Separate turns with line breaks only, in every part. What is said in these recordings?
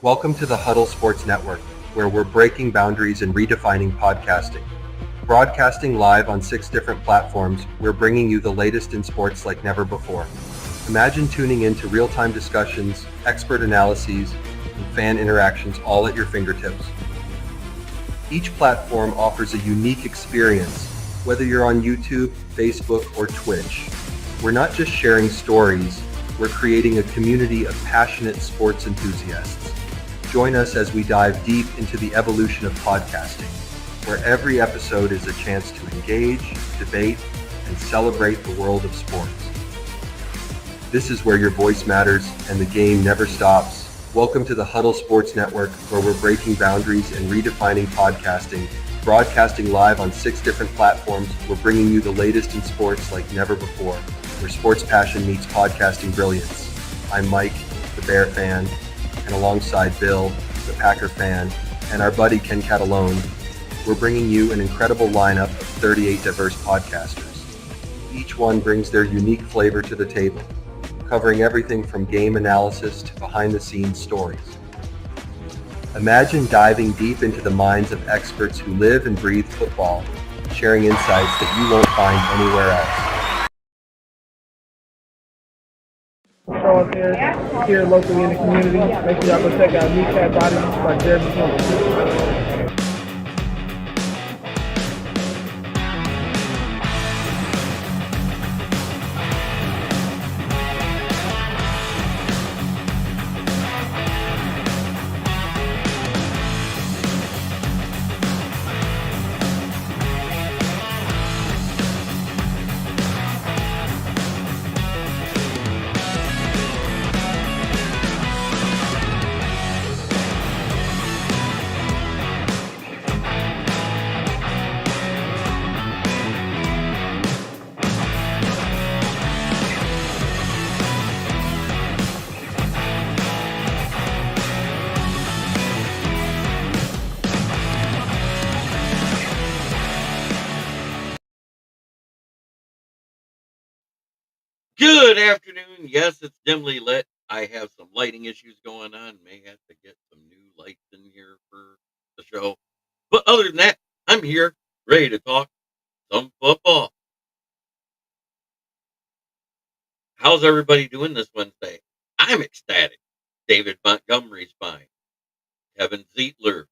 Welcome to the Huddle Sports Network, where we're breaking boundaries and redefining podcasting. Broadcasting live on 6 different platforms, we're bringing you the latest in sports like never before. Imagine tuning in to real-time discussions, expert analyses, and fan interactions all at your fingertips. Each platform offers a unique experience, whether you're on YouTube, Facebook, or Twitch. We're not just sharing stories, we're creating a community of passionate sports enthusiasts. Join us as we dive deep into the evolution of podcasting, where every episode is a chance to engage, debate, and celebrate the world of sports. This is where your voice matters and the game never stops. Welcome to the Huddle Sports Network, where we're breaking boundaries and redefining podcasting. Broadcasting live on 6 different platforms, we're bringing you the latest in sports like never before, where sports passion meets podcasting brilliance. I'm Mike, the Bear fan, and alongside Bill, the Packer fan, and our buddy Ken Catalone, we're bringing you an incredible lineup of 38 diverse podcasters. Each one brings their unique flavor to the table, covering everything from game analysis to behind-the-scenes stories. Imagine diving deep into the minds of experts who live and breathe football, sharing insights that you won't find anywhere else.
Show us here locally in the community. Make sure y'all go check out Kneecap Bodies by Jeremy Campbell.
Good afternoon. Yes, it's dimly lit. I have some lighting issues going on. May have to get some new lights in here for the show. But other than that, I'm here, ready to talk some football. How's everybody doing this Wednesday? I'm ecstatic. David Montgomery's fine. Kevin Zeitler,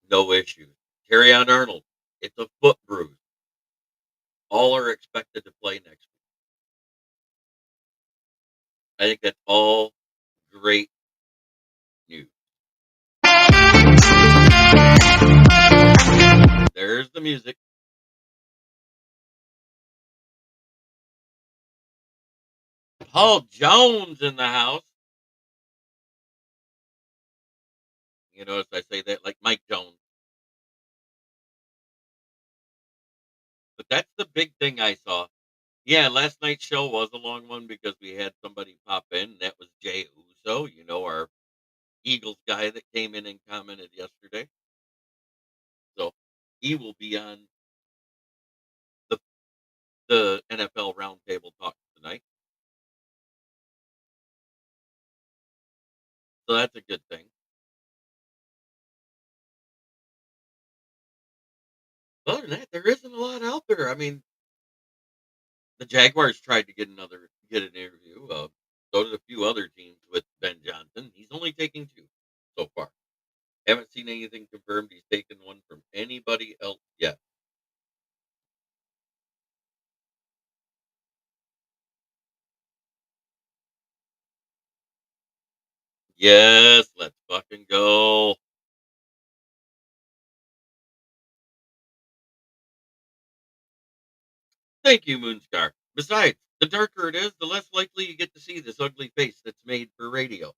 no issues. Terrion Arnold, it's a foot bruise. All are expected to play next week. I think that's all great news. There's the music. Paul Jones in the house. You notice I say that like Mike Jones. But that's the big thing I saw. Yeah, last night's show was a long one because we had somebody pop in. That was Jay Uso, our Eagles guy that came in and commented yesterday. So he will be on the NFL Roundtable Talk tonight. So that's a good thing. Other than that, there isn't a lot out there. I mean, the Jaguars tried to get an interview. So did a few other teams with Ben Johnson. He's only taking 2 so far. Haven't seen anything confirmed he's taken one from anybody else yet. Yes, let's fucking go. Thank you, Moonscar. Besides, the darker it is, the less likely you get to see this ugly face that's made for radio.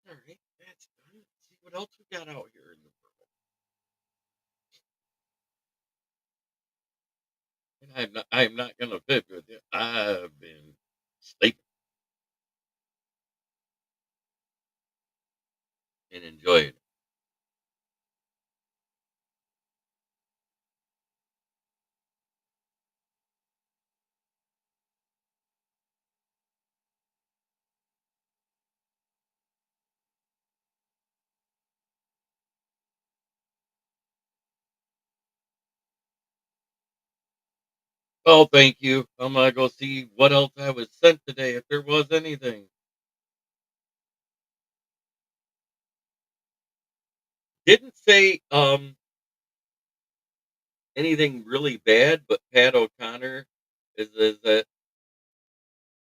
All right, that's done. Let's see what else we got out here in the world. And I'm not gonna fib with you. I've been sleeping and enjoying it. Well, thank you. I'm gonna go see what else I was sent today, if there was anything. Didn't say anything really bad, but Pat O'Connor is that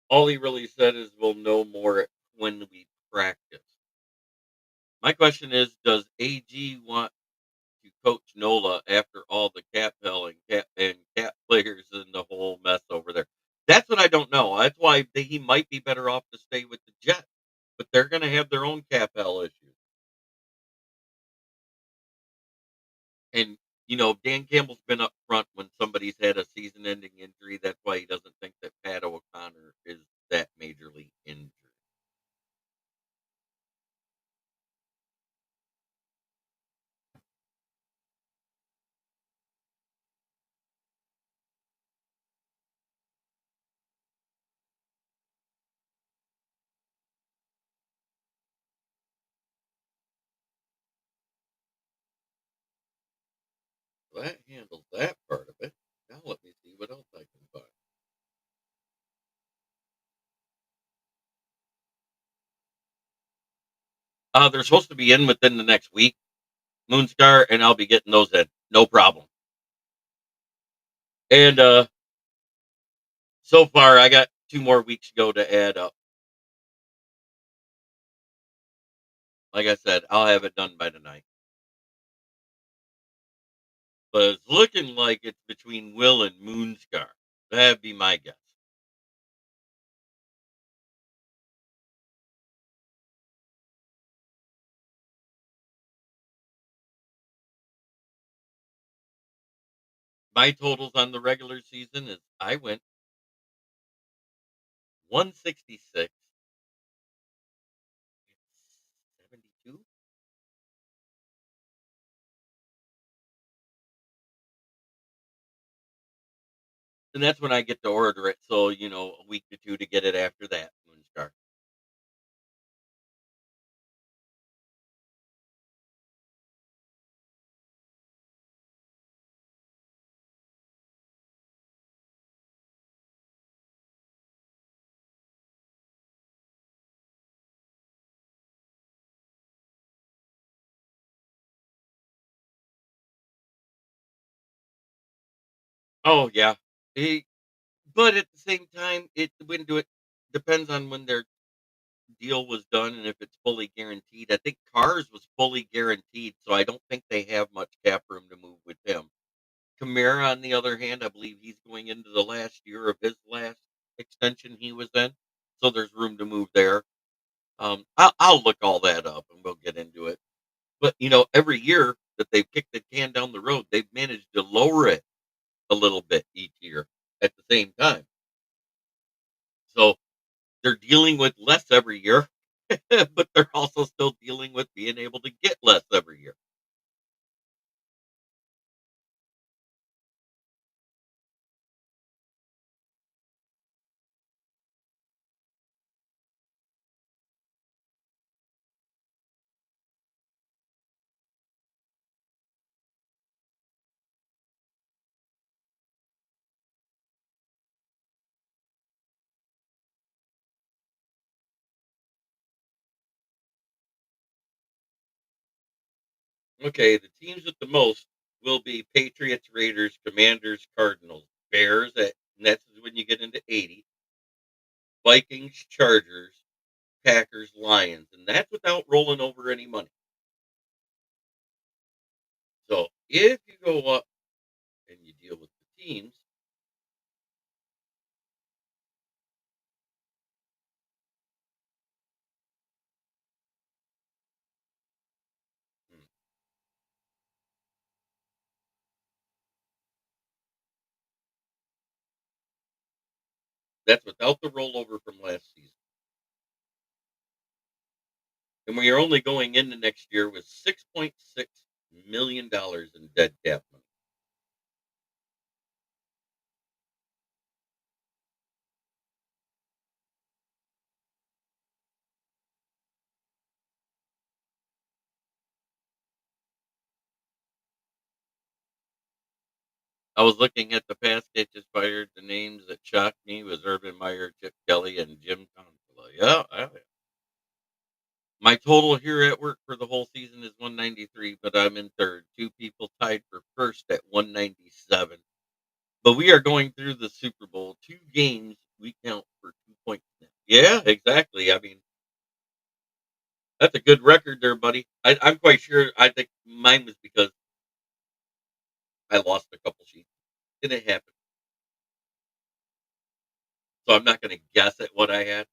all he really said is we'll know more when we practice. My question is, does AG want to coach Nola after all the cap players and the whole mess over there? That's what I don't know. That's why he might be better off to stay with the Jets, but they're going to have their own cap hell issues. And Dan Campbell's been up front when somebody's had a season-ending injury. That's why he doesn't think that Pat O'Connor is that majorly injured. So that handles that part of it. Now let me see what else I can find. They're supposed to be in within the next week, Moonstar, and I'll be getting those in. No problem. And so far, I got 2 more weeks to go to add up. Like I said, I'll have it done by tonight. But it's looking like it's between Will and Moonscar. That'd be my guess. My totals on the regular season is I went 166, 72. And that's when I get to order it. So, a week to two to get it after that, Moonstar. Oh, yeah. He, but at the same time, it when do it depends on when their deal was done and if it's fully guaranteed. I think Cars was fully guaranteed, so I don't think they have much cap room to move with him. Kamara, on the other hand, I believe he's going into the last year of his last extension he was in, so there's room to move there. I'll look all that up and we'll get into it. But every year that they've kicked the can down the road, they've managed to lower it a little bit each year at the same time. So they're dealing with less every year, but they're also still dealing with being able to get less every year. Okay, the teams with the most will be Patriots, Raiders, Commanders, Cardinals, Bears. And that's when you get into 80. Vikings, Chargers, Packers, Lions, and that's without rolling over any money. So if you go up and you deal with the teams, That's without the rollover from last season. And we are only going into next year with $6.6 million in dead cap money. I was looking at the pass catches fired. The names that shocked me was Urban Meyer, Chip Kelly, and Jim Consola. Yeah. My total here at work for the whole season is 193, but I'm in third. Two people tied for first at 197. But we are going through the Super Bowl. 2 games we count for 2 points now. Yeah, exactly. I mean, that's a good record there, buddy. I'm quite sure. I think mine was because I lost a couple sheets. Didn't happen. So I'm not going to guess at what I had.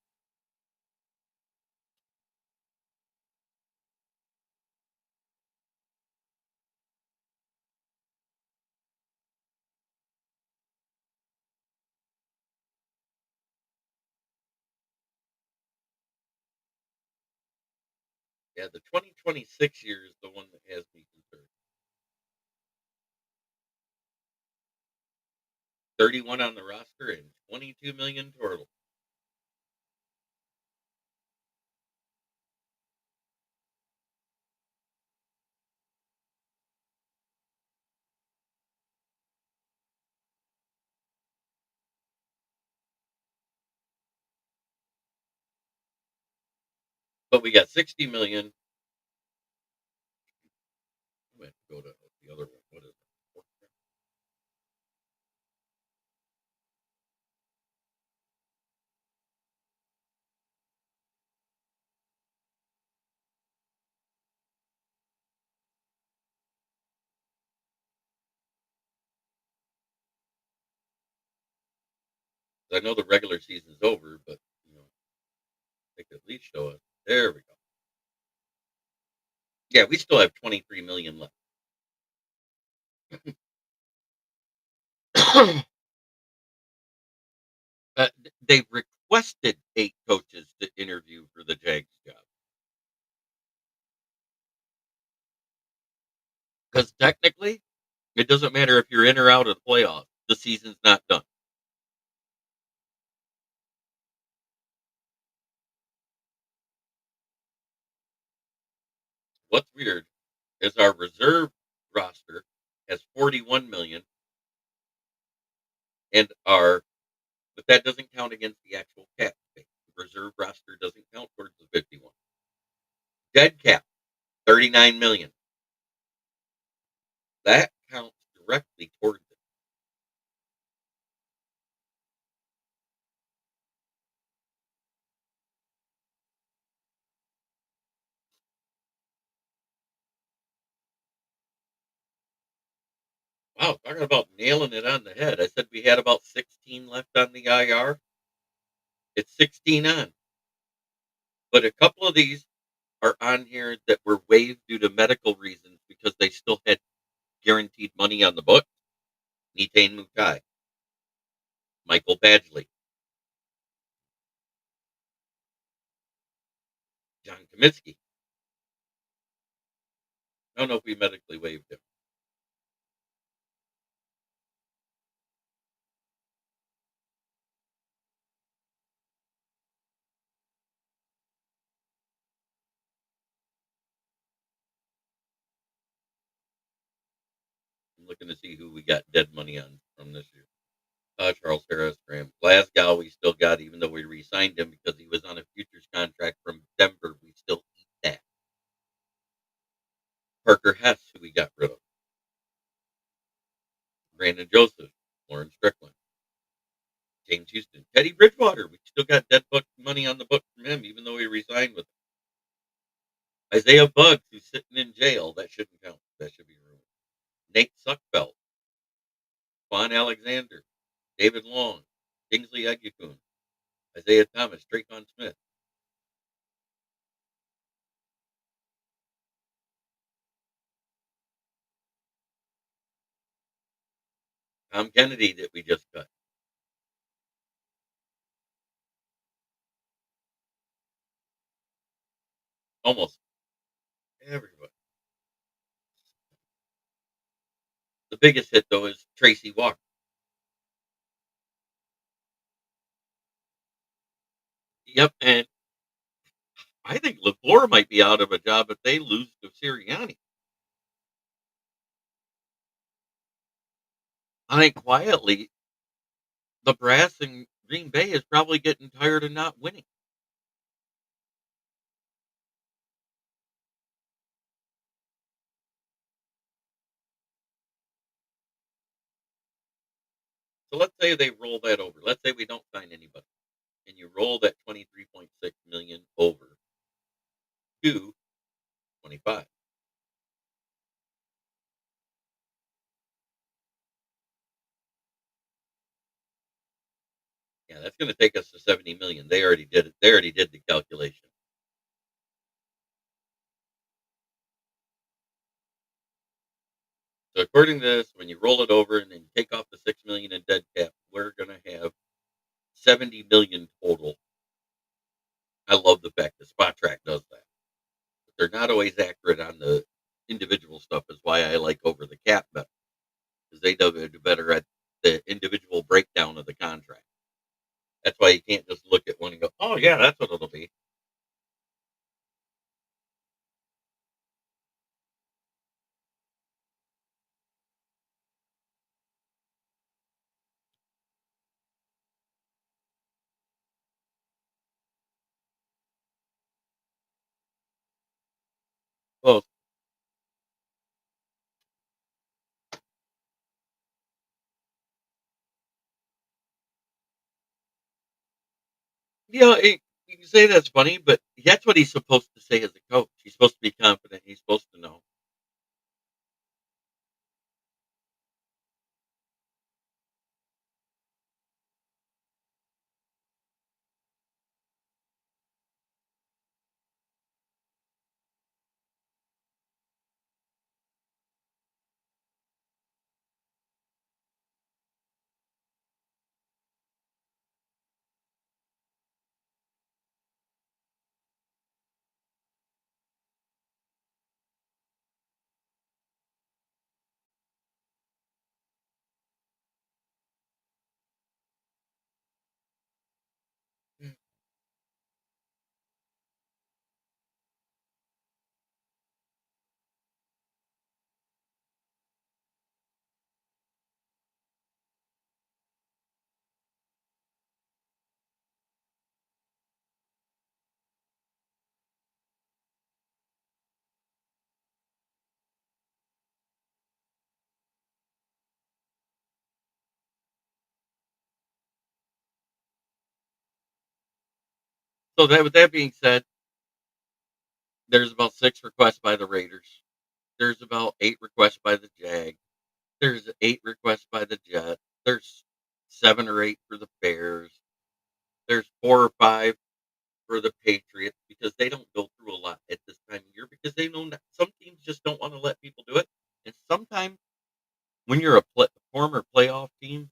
Yeah, the 2026 year is the one that has me concerned. 31 on the roster and 22 million total. But we got 60 million. I'm going to go to the other one. What is it? I know the regular season's over, but they could at least show us. There we go. Yeah, we still have 23 million left. They've requested 8 coaches to interview for the Jags job because technically, it doesn't matter if you're in or out of the playoffs. The season's not done. What's weird is our reserve roster has 41 million, and but that doesn't count against the actual cap space. The reserve roster doesn't count towards the 51. Dead cap, 39 million. That counts directly towards it. Wow, talking about nailing it on the head. I said we had about 16 left on the IR. It's 16 on. But a couple of these are on here that were waived due to medical reasons because they still had guaranteed money on the book. Nitain Mukai, Michael Badgley, John Kaminsky. I don't know if we medically waived him. I'm looking to see who we got dead money on from this year. Charles Harris, Graham Glasgow, we still got, even though we re-signed him because he was on a futures contract from Denver. We still eat that. Parker Hess, who we got rid of. Brandon Joseph, Lauren Strickland, James Houston, Teddy Bridgewater. We still got dead book money on the book from him, even though he resigned with him. Isaiah Buggs, who's sitting in jail. That shouldn't count. That should be removed. Nate Suckfeld, Quan Alexander, David Long, KingsleyEgyakun, Isaiah Thomas, Draycon Smith, Tom Kennedy that we just cut. Almost everybody. The biggest hit though is Tracy Walker. Yep, and I think LaFleur might be out of a job if they lose to Sirianni. I think quietly the brass in Green Bay is probably getting tired of not winning. So let's say they roll that over. Let's say we don't sign anybody, and you roll that 23.6 million over to 25. Yeah, that's going to take us to 70 million. They already did it. They already did the calculation. So according to this, when you roll it over and then take off the 6 million in dead cap, we're going to have 70 million total. I love the fact that Spot Track does that. But they're not always accurate on the individual stuff. Is why I like over the cap better, because they do better at the individual breakdown of the contract. That's why you can't just look at one and go, "Oh yeah, that's what it'll be." Well, yeah, you can say that's funny, but that's what he's supposed to say as a coach. He's supposed to be confident. He's supposed to know. So that with that being said, there's about 6 requests by the Raiders. There's about 8 requests by the Jag. There's 8 requests by the Jets. There's 7 or 8 for the Bears. There's 4 or 5 for the Patriots because they don't go through a lot at this time of year because they know that some teams just don't want to let people do it. And sometimes when you're a former playoff team,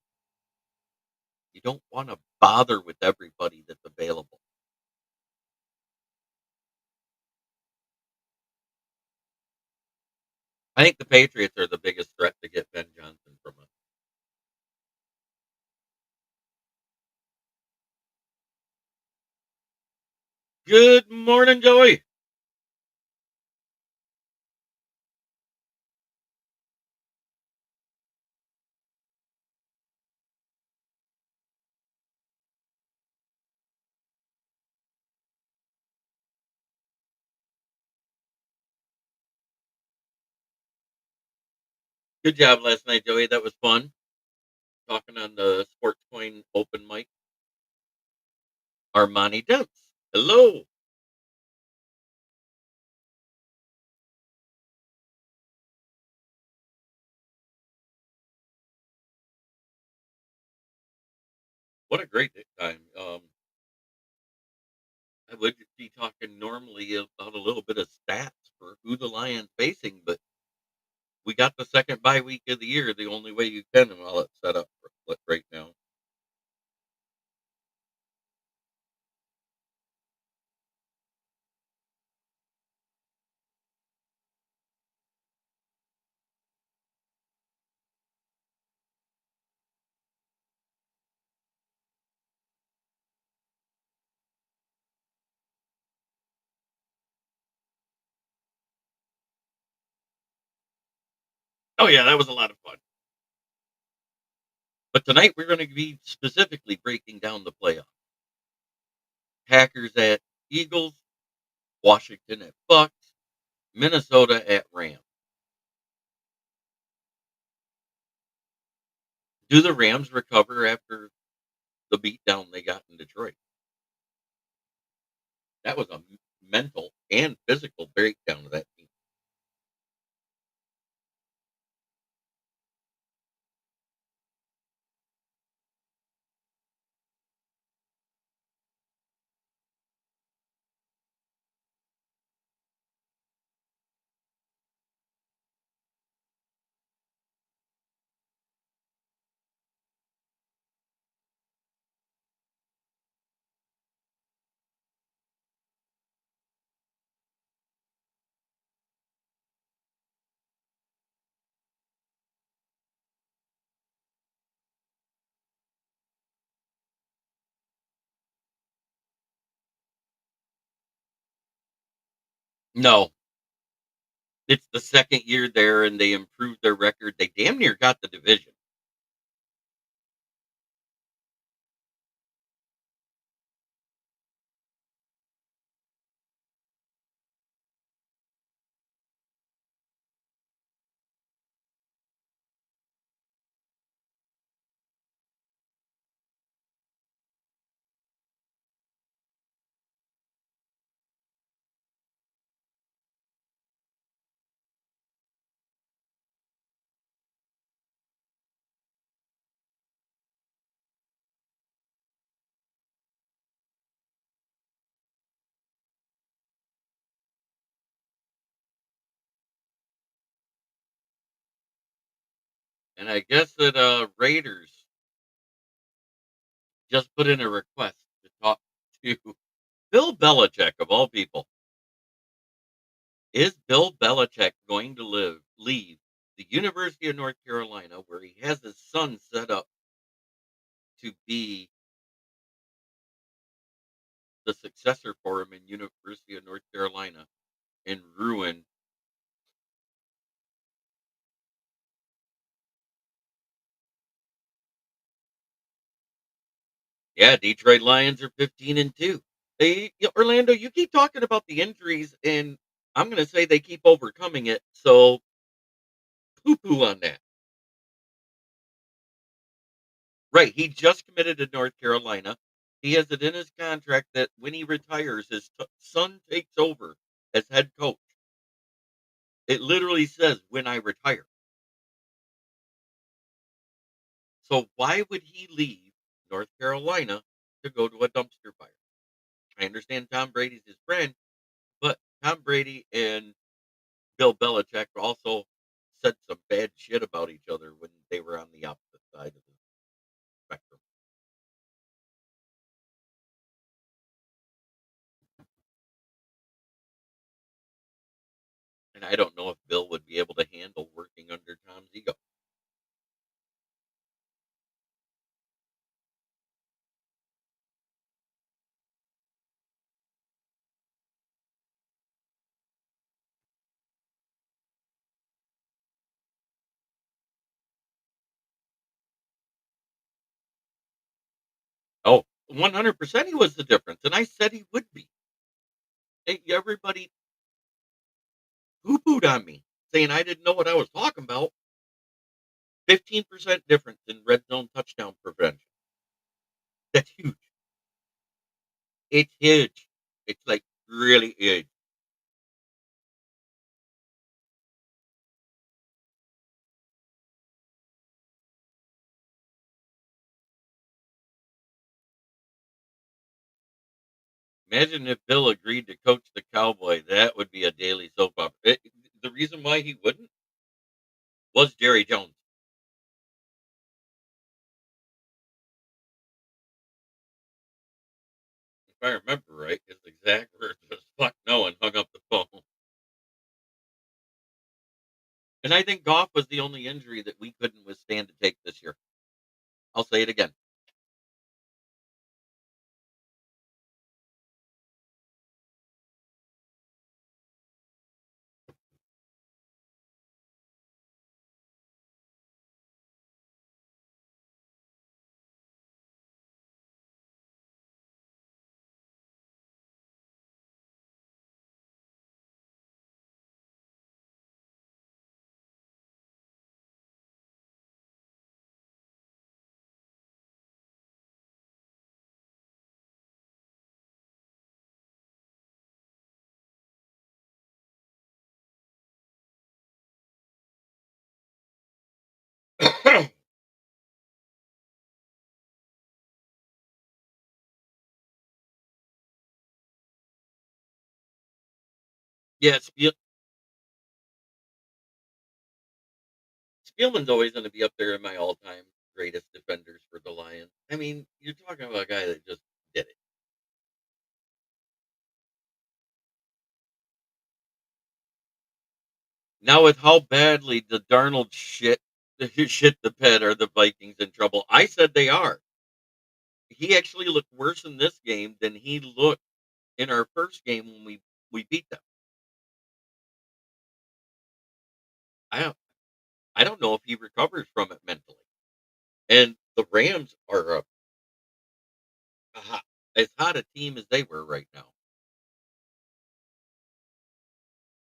you don't want to bother with everybody that's available. I think the Patriots are the biggest threat to get Ben Johnson from us. Good morning, Joey. Good job last night, Joey. That was fun. Talking on the Sports Coin open mic. Armani Dents. Hello. What a great time. I would be talking normally about a little bit of stats for who the Lions facing, but we got the second bye week of the year the only way you can while it's set up for right now. Oh yeah, that was a lot of fun. But tonight we're going to be specifically breaking down the playoffs. Packers at Eagles, Washington at Bucks, Minnesota at Rams. Do the Rams recover after the beatdown they got in Detroit? That was a mental and physical breakdown of that team. No, it's the second year there, and they improved their record. They damn near got the division. And I guess that Raiders just put in a request to talk to Bill Belichick of all people. Is Bill Belichick going to leave the University of North Carolina, where he has his son set up to be the successor for him in University of North Carolina, and ruin? Yeah, Detroit Lions are 15-2. Orlando, you keep talking about the injuries, and I'm going to say they keep overcoming it. So poo poo on that. Right. He just committed to North Carolina. He has it in his contract that when he retires, his son takes over as head coach. It literally says when I retire. So why would he leave North Carolina to go to a dumpster fire? I understand Tom Brady's his friend, but Tom Brady and Bill Belichick also said some bad shit about each other when they were on the opposite side of the spectrum. And I don't know if Bill would be able to handle working under Tom's ego. Oh, 100% he was the difference. And I said he would be. Hey, everybody poo pooed on me saying I didn't know what I was talking about. 15% difference in red zone touchdown prevention. That's huge. It's huge. It's like really huge. Imagine if Bill agreed to coach the Cowboy. That would be a daily soap opera. The reason why he wouldn't was Jerry Jones. If I remember right, his exact words was "fuck no" and hung up the phone. And I think Goff was the only injury that we couldn't withstand to take this year. I'll say it again. Yeah, Spielman's always going to be up there in my all-time greatest defenders for the Lions. I mean, you're talking about a guy that just did it. Now, with how badly the Darnold shit the bed, are the Vikings in trouble? I said they are. He actually looked worse in this game than he looked in our first game when we beat them. I don't I don't know if he recovers from it mentally. And the Rams are a hot, as hot a team as they were right now.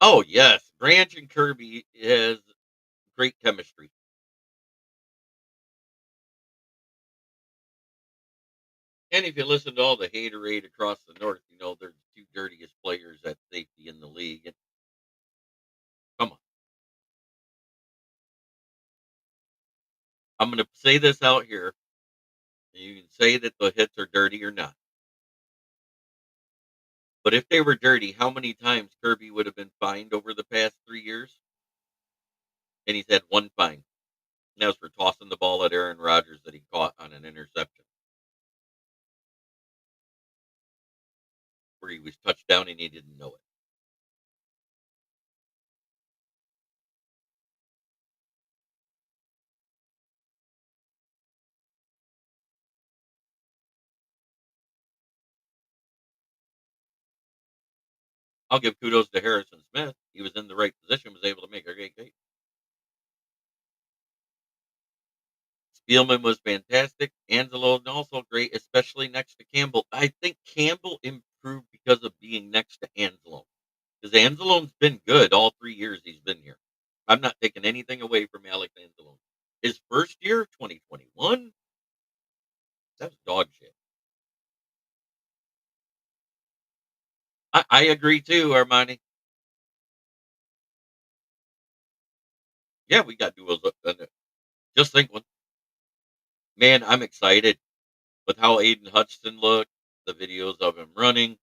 Oh yes, Branch and Kirby has great chemistry. And if you listen to all the haterade across the north, you know they're the two dirtiest players at safety in the league. And come on, I'm going to say this out here. You can say that the hits are dirty or not, but if they were dirty, how many times Kirby would have been fined over the past 3 years? And he's had one fine. And that was for tossing the ball at Aaron Rodgers that he caught on an interception, where he was touched down and he didn't know it. I'll give kudos to Harrison Smith. He was in the right position, was able to make a great game. Spielman was fantastic. Angelo also great, especially next to Campbell. I think Campbell improved because of being next to Angelo. Because Angelo's been good all 3 years he's been here. I'm not taking anything away from Alex Angelo. His first year, 2021, that was dog shit. I agree too, Armani. Yeah, we got duos. Just think one. Man, I'm excited with how Aiden Hutchinson looked, the videos of him running.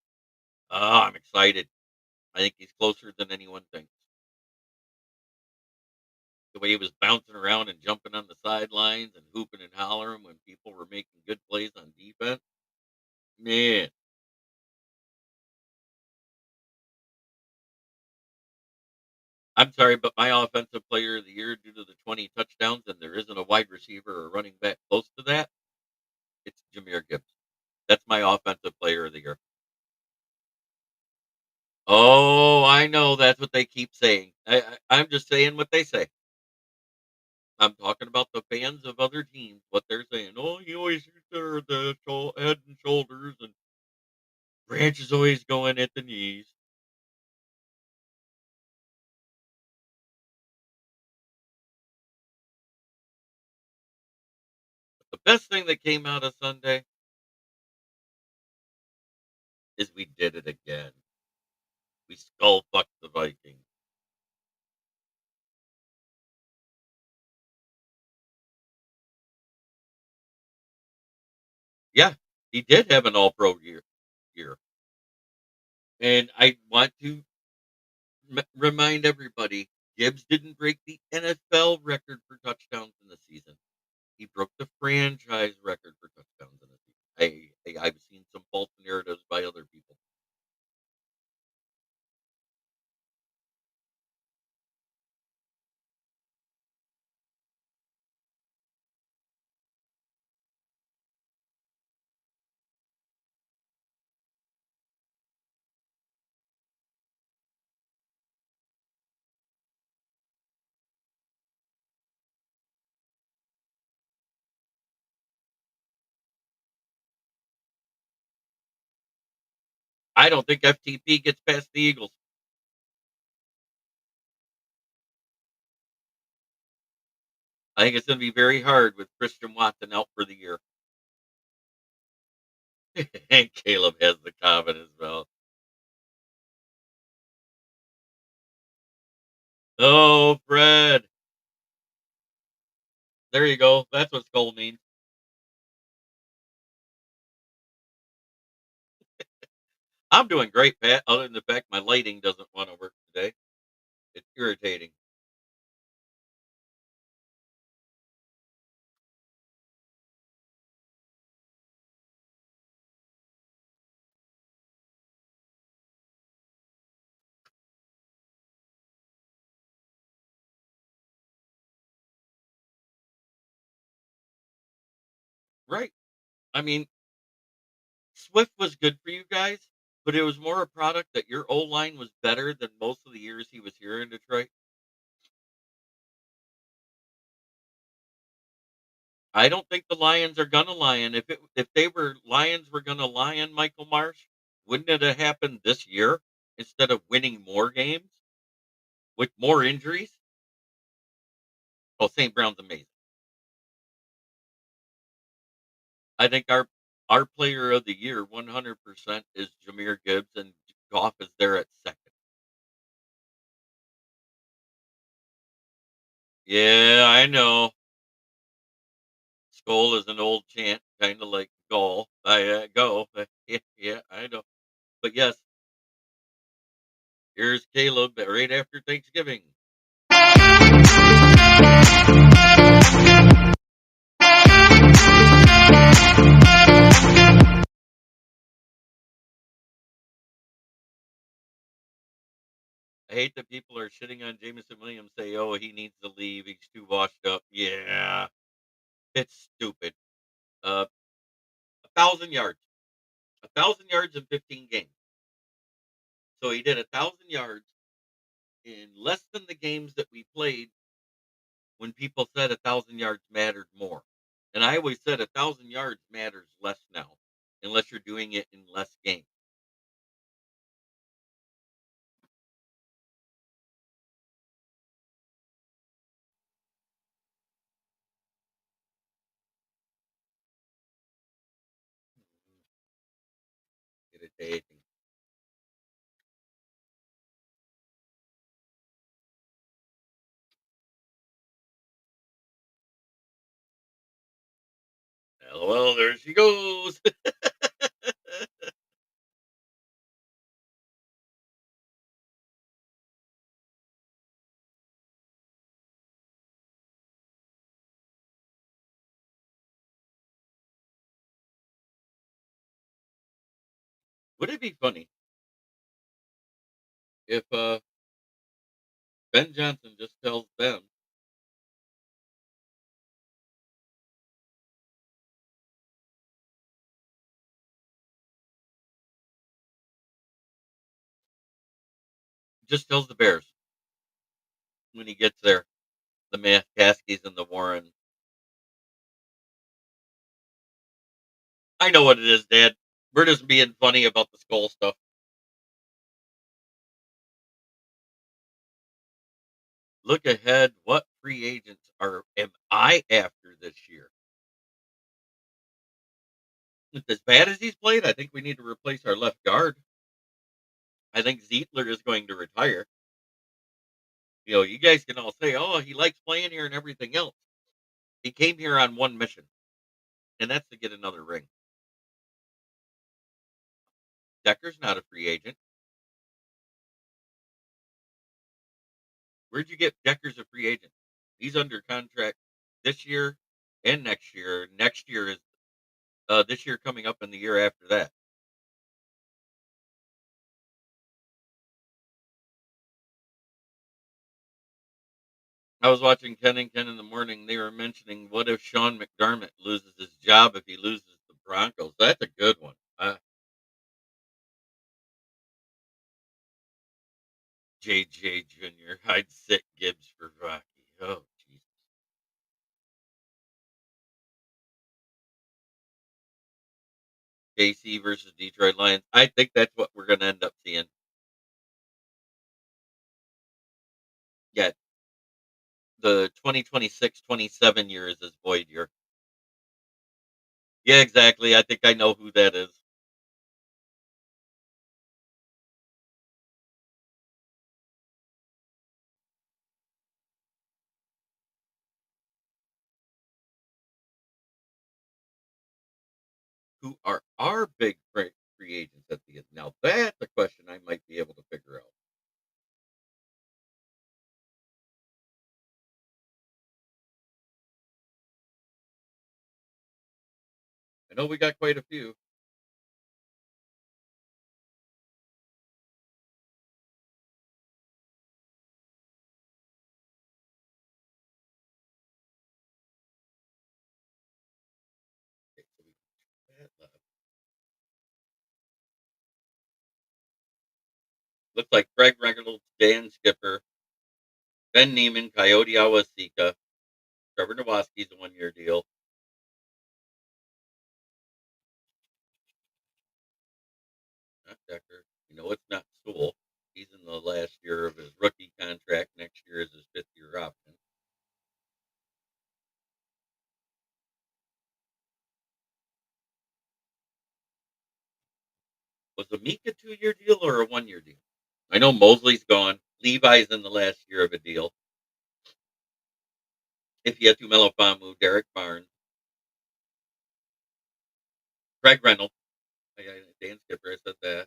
Oh, I'm excited. I think he's closer than anyone thinks. The way he was bouncing around and jumping on the sidelines and hooping and hollering when people were making good plays on defense. Man, I'm sorry, but my offensive player of the year due to the 20 touchdowns, and there isn't a wide receiver or running back close to that, it's Jameer Gibbs. That's my offensive player of the year. Oh, I know that's what they keep saying. I'm just saying what they say. I'm talking about the fans of other teams, what they're saying. Oh, he always hits the head and shoulders, and Branch is always going at the knees. The best thing that came out of Sunday is we did it again. We skull fucked the Vikings. Yeah, he did have an All-Pro year, and I want to remind everybody: Gibbs didn't break the NFL record for touchdowns in the season. He broke the franchise record for touchdowns in the season. I've seen some false narratives by other people. I don't think FTP gets past the Eagles. I think it's going to be very hard with Christian Watson out for the year. And Caleb has the confidence, well. Oh, Fred. There you go. That's what skull means. I'm doing great, Pat, other than the fact my lighting doesn't want to work irritating. Right. I mean, Swift was good for you guys, but it was more a product that your O line was better than most of the years he was here in Detroit. I don't think the Lions are gonna lion. If Lions were gonna lion Michael Marsh, wouldn't it have happened this year instead of winning more games with more injuries? Oh, St. Brown's amazing. I think our player of the year 100% is Jameer Gibbs, and Goff is there at second. Yeah, I know. Skull is an old chant, kind of like goal. I go. Yeah, I know. But yes, here's Caleb right after Thanksgiving. I hate that people are shitting on Jameson Williams. Say, "Oh, he needs to leave. He's too washed up." Yeah, it's stupid. 1,000 yards, 1,000 yards in 15 games. So he did 1,000 yards in less than the games that we played when people said 1,000 yards mattered more. And I always said 1,000 yards matters less now, unless you're doing it in less games. Irritating. LOL, there she goes. Would it be funny if Ben Johnson just tells them, just tells the Bears when he gets there, the McCaskies and the Warren. I know what it is, Dad. We're just being funny about the skull stuff. Look ahead. What free agents am I after this year? As bad as he's played, I think we need to replace our left guard. I think Zeitler is going to retire. You guys can all say, "Oh, he likes playing here and everything else." He came here on one mission, and that's to get another ring. Decker's not a free agent. Where'd you get Decker's a free agent? He's under contract this year and next year. Next year is this year coming up and the year after that. I was watching Ken and Ken in the morning. They were mentioning what if Sean McDermott loses his job if he loses the Broncos? That's a good one. JJ Jr. I'd sit Gibbs for Rocky. Oh, Jesus. KC versus Detroit Lions. I think that's what we're going to end up seeing. Yeah, the 2026-27 year is his void year. Yeah, exactly. I think I know who that is. Who are our big free agents at the end? Now, that's a question I might be able to figure out. know we got quite a few. Okay, so we got that left. Looks like Craig Reynolds, Dan Skipper, Ben Neiman, Coyote Awasika, Trevor Nowaski's a 1-year deal. Not Decker. You know it's not Sewell. He's in the last year of his rookie contract. Next year is his 5th-year option. Was the Meek a 2-year deal or a 1-year deal? I know Mosley's gone. Levi's in the last year of a deal. Ifeatu Melifonwu, Derek Barnes, Craig Reynolds, Dan Skipper, I said that.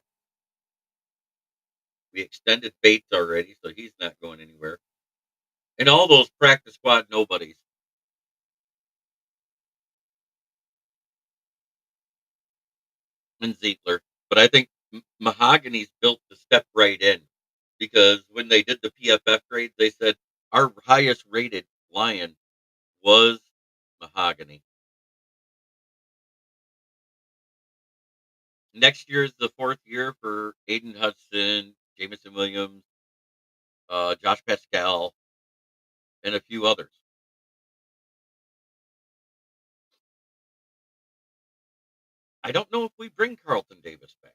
We extended Bates already, so he's not going anywhere. And all those practice squad nobodies. And Zeitler. But I think Mahogany's built to step right in because when they did the PFF grades, they said our highest rated Lion was Mahogany. Next year is the 4th year for Aiden Hudson, Jamison Williams, Josh Pascal, and a few others. I don't know if we bring Carlton Davis back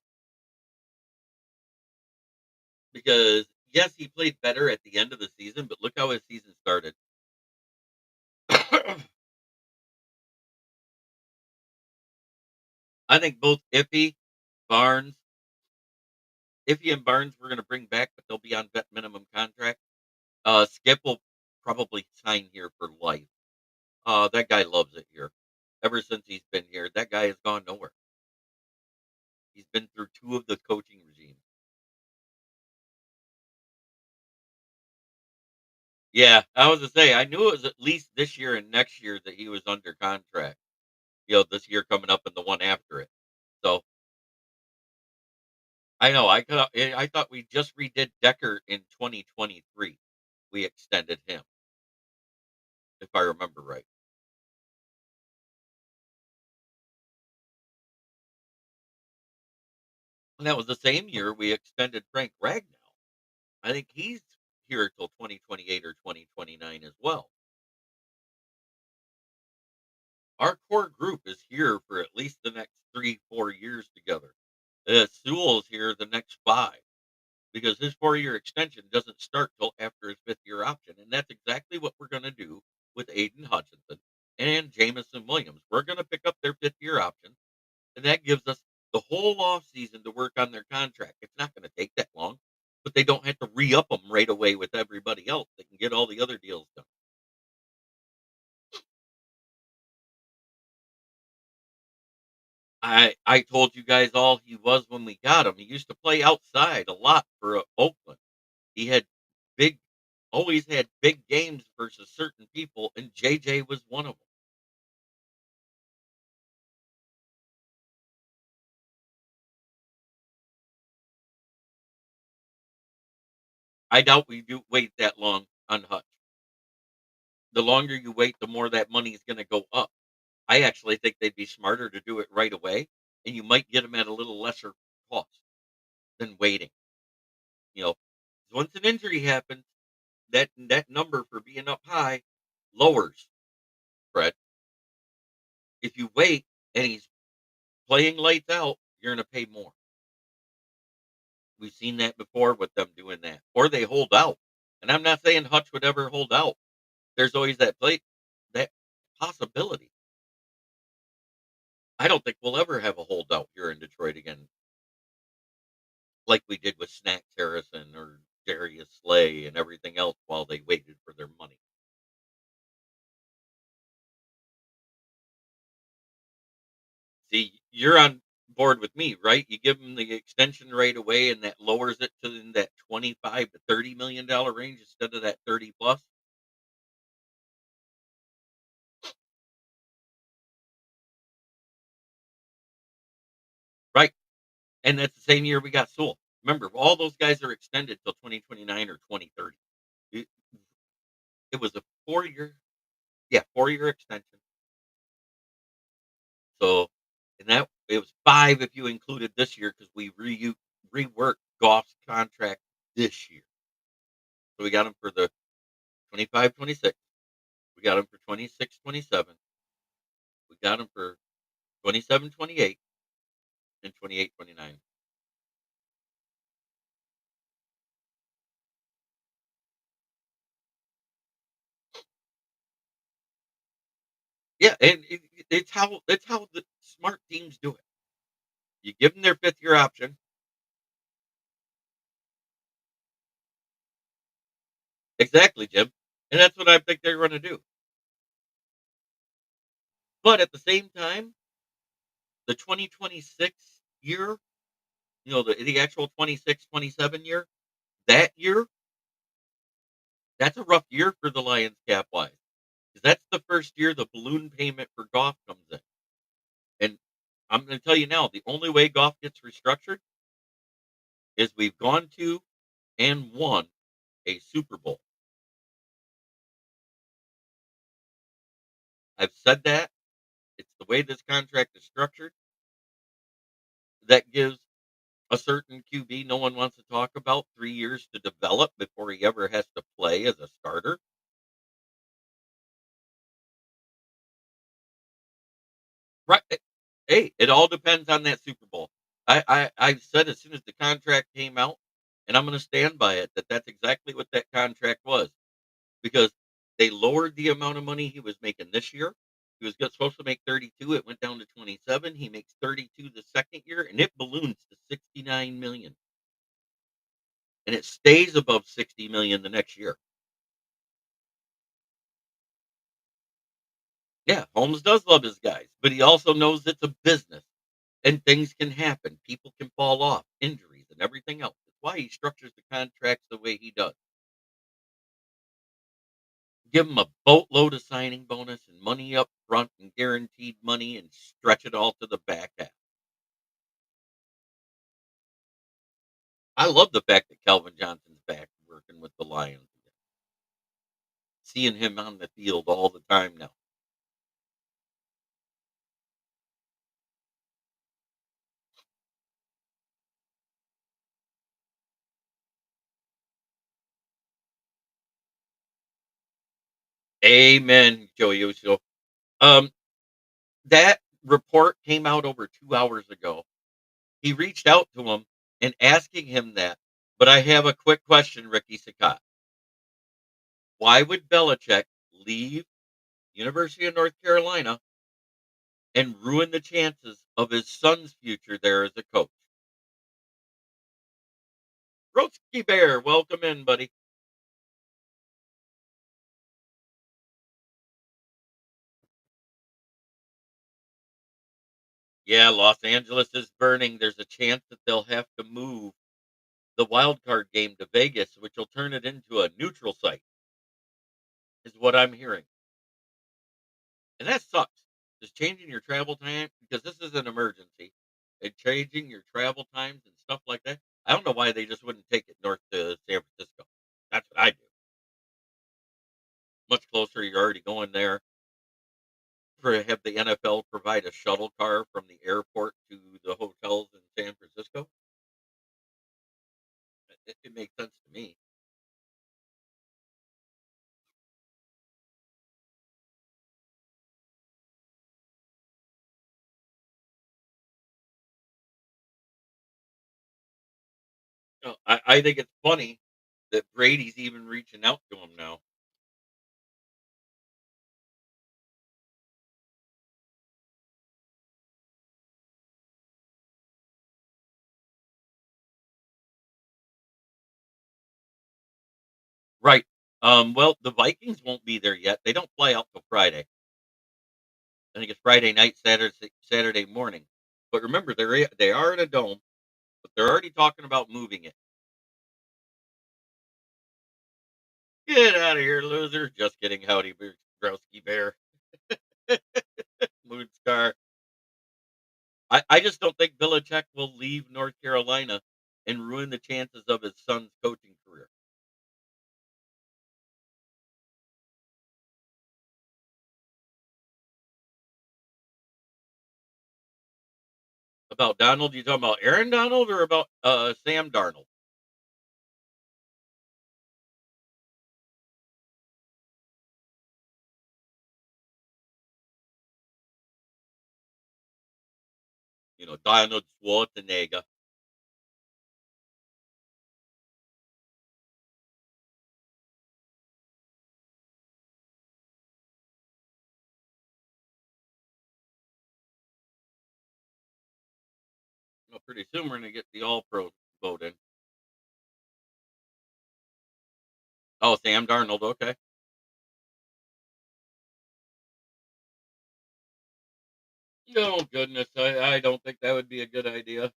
because yes, he played better at the end of the season, but look how his season started. I think both Barnes, Iffy and Barnes we're going to bring back, but they'll be on vet minimum contract. Skip will probably sign here for life. That guy loves it here. Ever since he's been here, that guy has gone nowhere. He's been through 2 of the coaching regimes. Yeah, I was to say, I knew it was at least this year and next year that he was under contract. This year coming up and the one after it. So I know I thought we just redid Decker in 2023. We extended him, if I remember right. And that was the same year we extended Frank Ragnow. I think he's here till 2028 or 2029 as well. Our core group is here for at least the next 3-4 years together. Sewell's here the next 5 because his 4-year extension doesn't start till after his 5th-year option, and that's exactly what we're going to do with Aiden Hutchinson and Jamison Williams. We're going to pick up their 5th-year option, and that gives us the whole off season to work on their contract. It's not going to take that long, but they don't have to re-up them right away with everybody else. They can get all the other deals done. I told you guys all he was when we got him. He used to play outside a lot for Oakland. He had big, always had big games versus certain people, and JJ was one of them. I doubt we do wait that long on Hutch. The longer you wait, the more that money is going to go up. I actually think they'd be smarter to do it right away, and you might get them at a little lesser cost than waiting. You know, once an injury happens, that number for being up high lowers. Fred, if you wait and he's playing lights out, you're going to pay more. We've seen that before with them doing that, or they hold out. And I'm not saying Hutch would ever hold out. There's always that possibility. I don't think we'll ever have a holdout here in Detroit again, like we did with Snacks Harrison or Darius Slay and everything else while they waited for their money. See, you're on board with me, right? You give them the extension right away, and that lowers it to in that 25 to $30 million range instead of that 30 plus. And that's the same year we got Sewell. Remember, all those guys are extended till 2029 or 2030. It, it was a 4 year, yeah, 4 year extension. So, and that it was 5 if you included this year because we reworked Goff's contract this year. So we got him for the 25-26. We got him for 26-27. We got him for 27-28 and 28-29. Yeah, and it's how the smart teams do it. You give them their 5th year option. Exactly, Jim. And that's what I think they're going to do. But at the same time, the 2026 year, the actual 26-27 year, that year, that's a rough year for the Lions cap wise. Because that's the first year the balloon payment for Goff comes in. And I'm going to tell you now, the only way Goff gets restructured is we've gone to and won a Super Bowl. I've said that. It's the way this contract is structured that gives a certain QB no one wants to talk about 3 years to develop before he ever has to play as a starter. Right. Hey, it all depends on that Super Bowl. I've said as soon as the contract came out, and I'm going to stand by it, that that's exactly what that contract was because they lowered the amount of money he was making this year. He was supposed to make 32. It went down to 27. He makes 32 the second year, and it balloons to 69 million, and it stays above 60 million the next year. Yeah, Holmes does love his guys, but he also knows it's a business and things can happen. People can fall off, injuries and everything else. That's why he structures the contracts the way he does. Give him a boatload of signing bonus and money up front and guaranteed money and stretch it all to the back half. I love the fact that Calvin Johnson's back working with the Lions again. Seeing him on the field all the time now. Amen, Joey Uso. Um, that report came out over 2 hours ago. He reached out to him and asking him that. But I have a quick question, Ricky Sakat. Why would Belichick leave University of North Carolina and ruin the chances of his son's future there as a coach? Broski Bear, welcome in, buddy. Yeah, Los Angeles is burning. There's a chance that they'll have to move the wild card game to Vegas, which will turn it into a neutral site, is what I'm hearing. And that sucks. Just changing your travel time because this is an emergency and changing your travel times and stuff like that. I don't know why they just wouldn't take it north to San Francisco. That's what I do. Much closer. You're already going there. For have the NFL provide a shuttle car from the airport to the hotels in San Francisco. It makes sense to me. I think it's funny that Brady's even reaching out to him now. Right. Well, the Vikings won't be there yet. They don't fly out till Friday. I think it's Friday night, Saturday morning. But remember, they are in a dome, but they're already talking about moving it. Get out of here, loser! Just kidding, howdy, Browski Bear. Moon Scar. I just don't think Belichick will leave North Carolina and ruin the chances of his son's coaching career. About Donald, you talking about Aaron Donald or about Sam Darnold? Donald Schwarzenegger. Pretty soon we're gonna get the All Pro vote in. Oh, Sam Darnold. Okay. Oh goodness, I don't think that would be a good idea.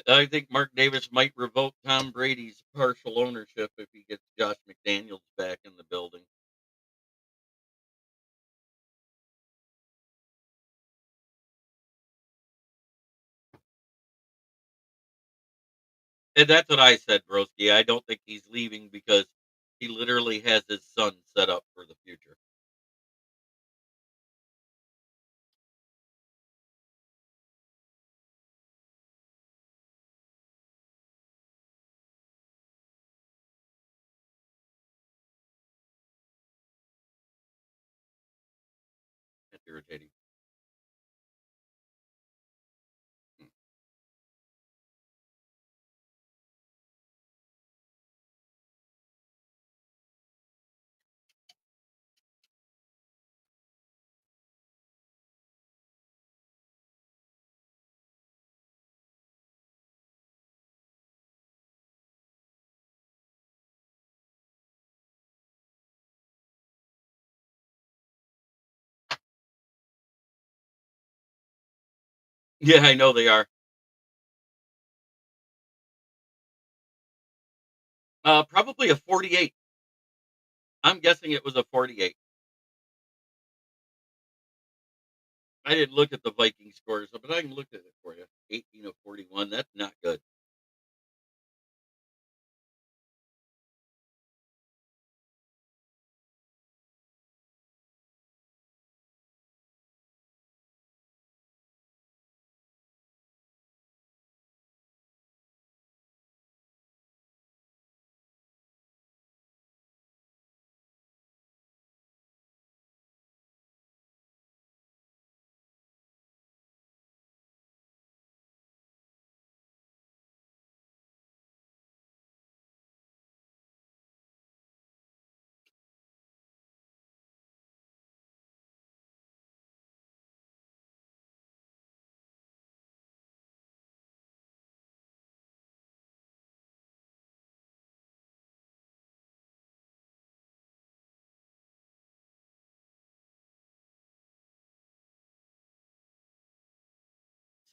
I think Mark Davis might revoke Tom Brady's partial ownership if he gets Josh McDaniels back in the building. And that's what I said, Broski. I don't think he's leaving because he literally has his son set up for the future. That's irritating. Hmm. Yeah, I know they are. Probably a 48. I'm guessing it was a 48. I didn't look at the Viking scores, but I can look at it for you. 18 of 41. That's not good.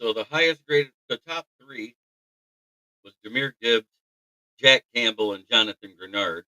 So the top three was Jameer Gibbs, Jack Campbell, and Jonathan Grenard.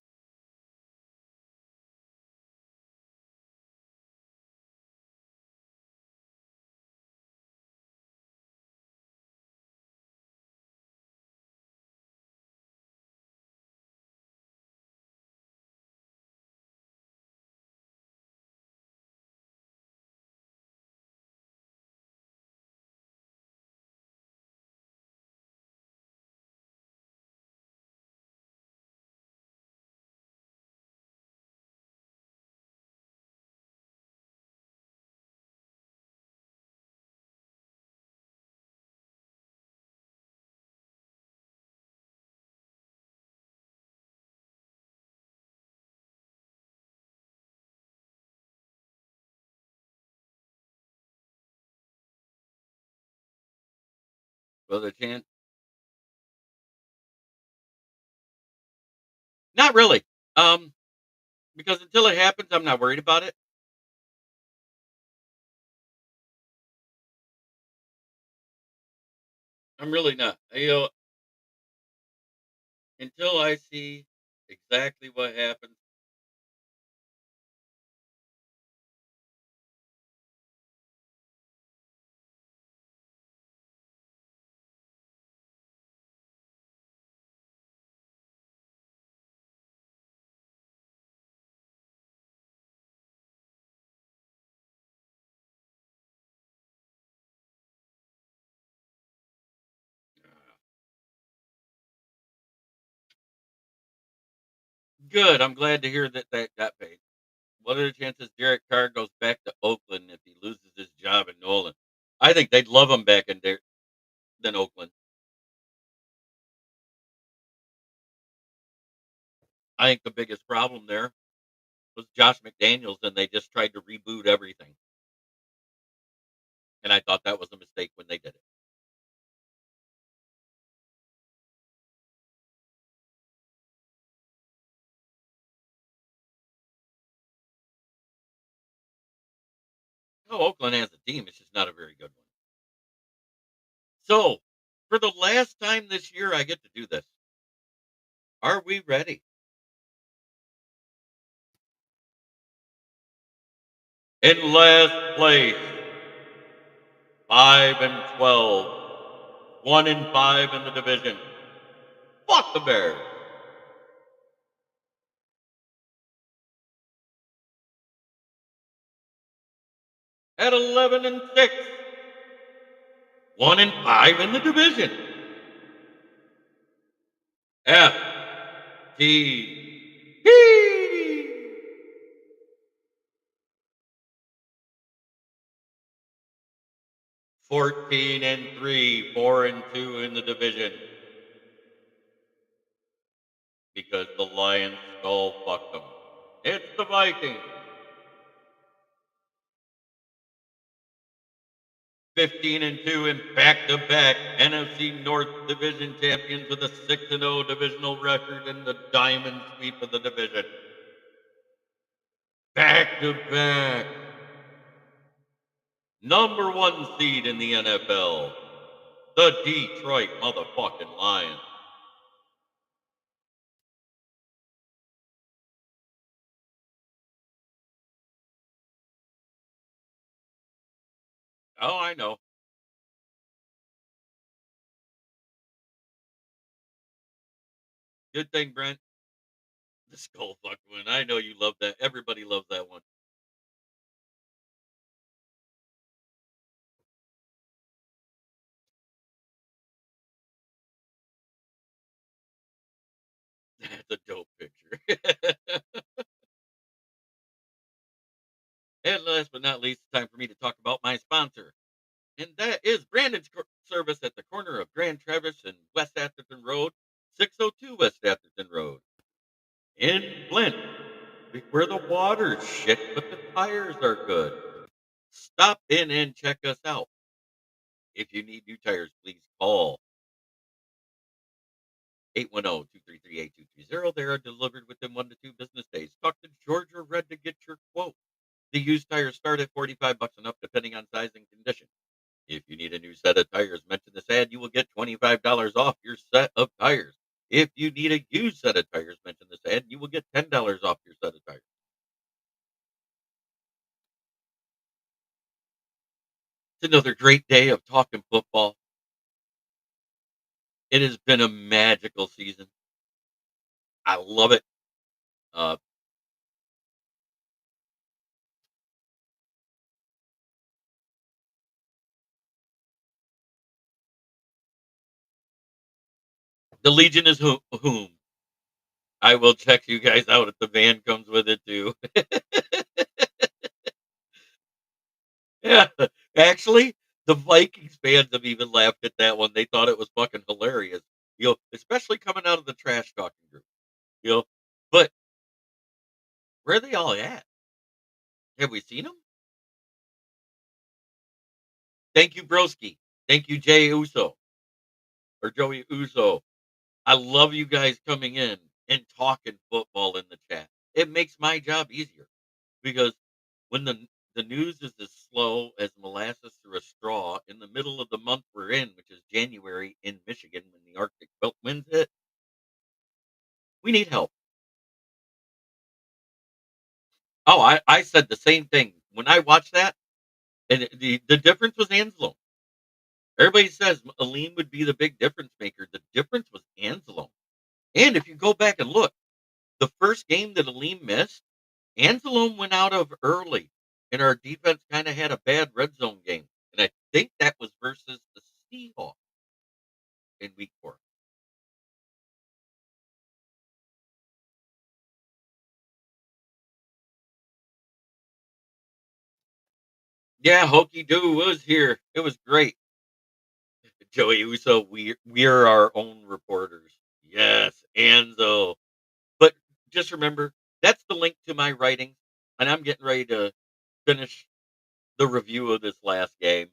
So the chance, not really. Um, because until it happens, I'm not worried about it. I'm really not. Until I see exactly what happens. Good. I'm glad to hear that that got paid. What are the chances Derek Carr goes back to Oakland if he loses his job in Nolan? I think they'd love him back in there than Oakland. I think the biggest problem there was Josh McDaniels, and they just tried to reboot everything. And I thought that was a mistake when they did it. Oh, Oakland has a team. It's just not a very good one. So, for the last time this year, I get to do this. Are we ready? In last place, 5-12, 1-5 in the division. Fuck the Bears. At 11-6, 1-5 in the division. F T P. 14-3, 4-2 in the division because the Lions skull fucked them. It's the Vikings. 15-2 in back-to-back NFC North Division champions with a 6-0 divisional record and the diamond sweep of the division. Back-to-back. Number one seed in the NFL, the Detroit motherfucking Lions. Oh, I know. Good thing, Brent. The skull fuck one. I know you love that. Everybody loves that one. That's a dope picture. And last but not least, it's time for me to talk about my sponsor. And that is Brandon's Service at the corner of Grand Traverse and West Atherton Road, 602 West Atherton Road. In Flint, where the water's shit, but the tires are good. Stop in and check us out. If you need new tires, please call 810-233-8230. They are delivered within 1 to 2 business days. Talk to Georgia Red to get your quote. The used tires start at $45 and up, depending on size and condition. If you need a new set of tires, mention this ad. You will get $25 off your set of tires. If you need a used set of tires, mention this ad. You will get $10 off your set of tires. It's another great day of talking football. It has been a magical season. I love it. Uh, the Legion is whom. I will check you guys out if the van comes with it too. Yeah, actually, the Vikings fans have even laughed at that one. They thought it was fucking hilarious. Especially coming out of the trash talking group. You know, but where are they all at? Have we seen them? Thank you, Broski. Thank you, Jay Uso or Joey Uso. I love you guys coming in and talking football in the chat. It makes my job easier because when the news is as slow as molasses through a straw in the middle of the month we're in, which is January in Michigan when the Arctic winds hit, we need help. Oh, I said the same thing when I watched that, and the difference was Anzalone. Everybody says Aleem would be the big difference maker. The difference was Anzalone. And if you go back and look, the first game that Aleem missed, Anzalone went out of early, and our defense kind of had a bad red zone game. And I think that was versus the Seahawks in week 4. Yeah, Hokey Doo was here. It was great. Joey Uso, we're our own reporters. Yes, Anzo. But just remember, that's the link to my writing, and I'm getting ready to finish the review of this last game.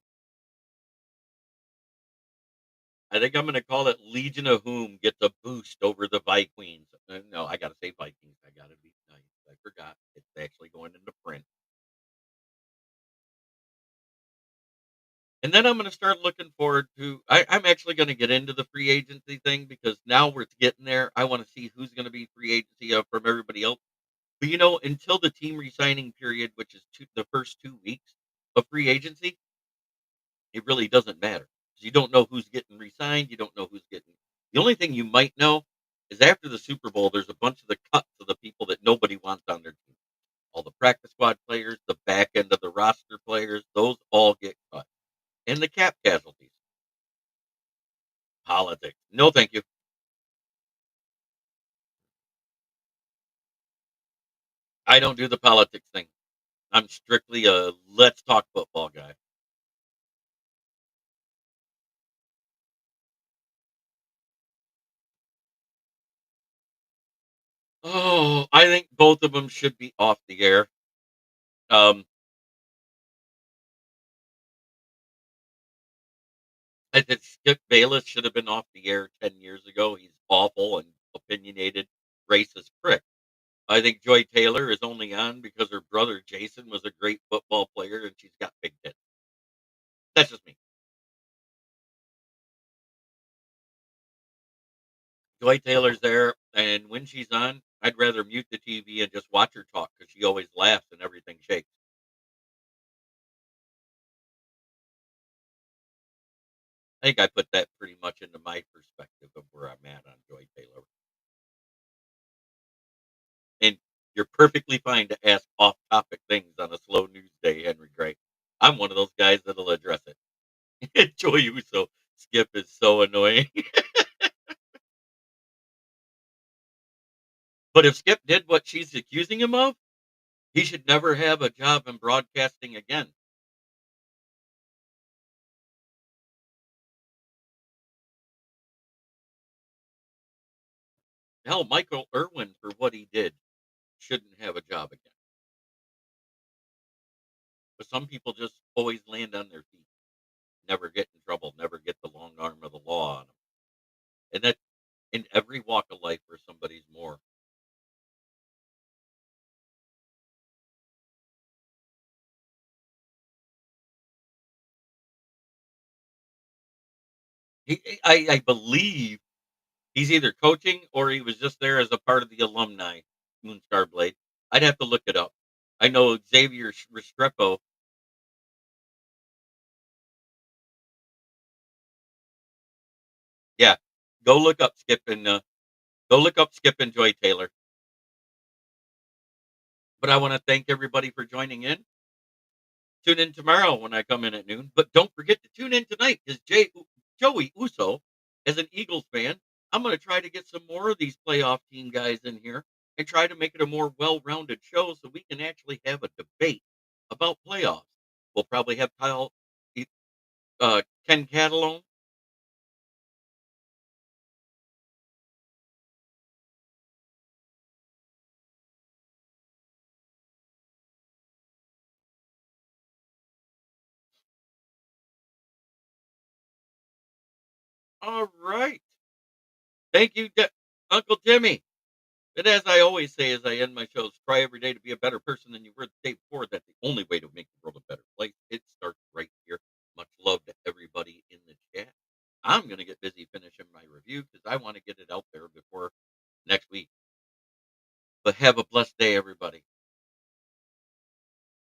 I think I'm going to call it Legion of Whom gets a boost over the Vikings. No, I got to say Vikings. I got to be nice. I forgot. It's actually going into print. And then I'm going to start looking forward to. I'm actually going to get into the free agency thing because now we're getting there. I want to see who's going to be free agency from everybody else. But until the team resigning period, which is the first 2 weeks of free agency, it really doesn't matter 'cause you don't know who's getting re-signed. You don't know who's getting. The only thing you might know is after the Super Bowl, there's a bunch of the cuts of the people that nobody wants on their team. All the practice squad players, the back end of the roster players, those all get cut. And the cap casualties. Politics. No, thank you. I don't do the politics thing. I'm strictly a let's talk football guy. Oh, I think both of them should be off the air. Um, I think Skip Bayless should have been off the air 10 years ago. He's awful and opinionated, racist prick. I think Joy Taylor is only on because her brother Jason was a great football player and she's got big tits. That's just me. Joy Taylor's there, and when she's on, I'd rather mute the TV and just watch her talk because she always laughs and everything shakes. I think I put that pretty much into my perspective of where I'm at on Joy Taylor. And you're perfectly fine to ask off-topic things on a slow news day, Henry Gray. I'm one of those guys that'll address it. Joy Uso, Skip is so annoying. But if Skip did what she's accusing him of, he should never have a job in broadcasting again. Hell, Michael Irwin, for what he did, shouldn't have a job again. But some people just always land on their feet, never get in trouble, never get the long arm of the law on them. And that in every walk of life where somebody's more. I believe he's either coaching or he was just there as a part of the alumni Moonstar Blade. I'd have to look it up. I know Xavier Restrepo. Yeah, go look up Skip and Joy Taylor. But I want to thank everybody for joining in. Tune in tomorrow when I come in at noon. But don't forget to tune in tonight because Joey Uso, as an Eagles fan, I'm going to try to get some more of these playoff team guys in here and try to make it a more well-rounded show so we can actually have a debate about playoffs. We'll probably have Ken Catalone. All right. Thank you, Uncle Jimmy. And as I always say as I end my shows, try every day to be a better person than you were the day before. That's the only way to make the world a better place. It starts right here. Much love to everybody in the chat. I'm going to get busy finishing my review because I want to get it out there before next week. But have a blessed day, everybody.